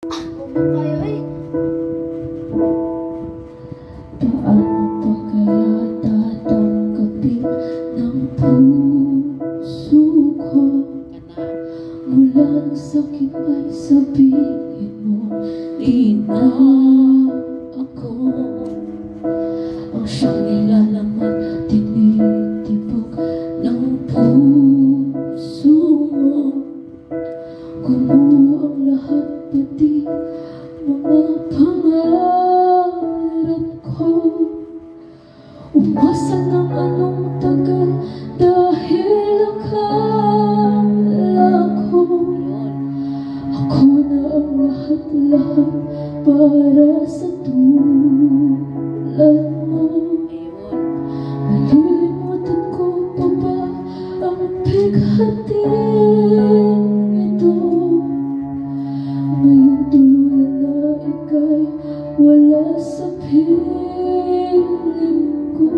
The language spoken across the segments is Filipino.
Kayo eh. Paano pa kaya tatanggapin ng puso ko? Mula ng sakit ay sabihin mo, di na ako ang siyang nilalaman, tinitibok ng puso mo. Gumuho ang lahat, pati mga pangarap ko. Umasa ng anong tagal dahil akala ko ako na ang lahat-lahat para sa tulad mo. Nalilimutan ko pa ba ang bighating ito? Ngayong tuluyan na ika'y wala sa piling ko,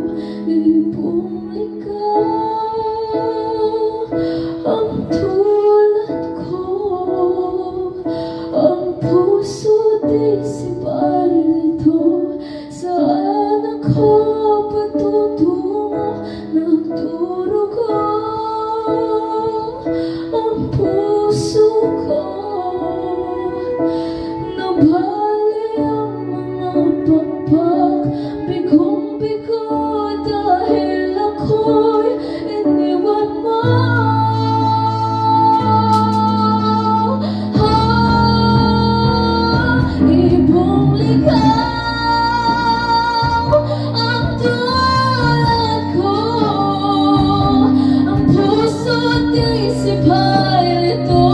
ikaw ang tulad ko. Ang puso di siparito, saan ako patutungo? Nagdurugo ang puso ko. Nabali ang mga pakpak, bigong-bigo dahil ako'y iniwan mo. Ibong ligaw ang tulad ko. Ang puso't isip ay lito,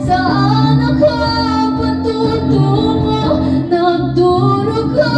saan ako patutungo? Nagdurugo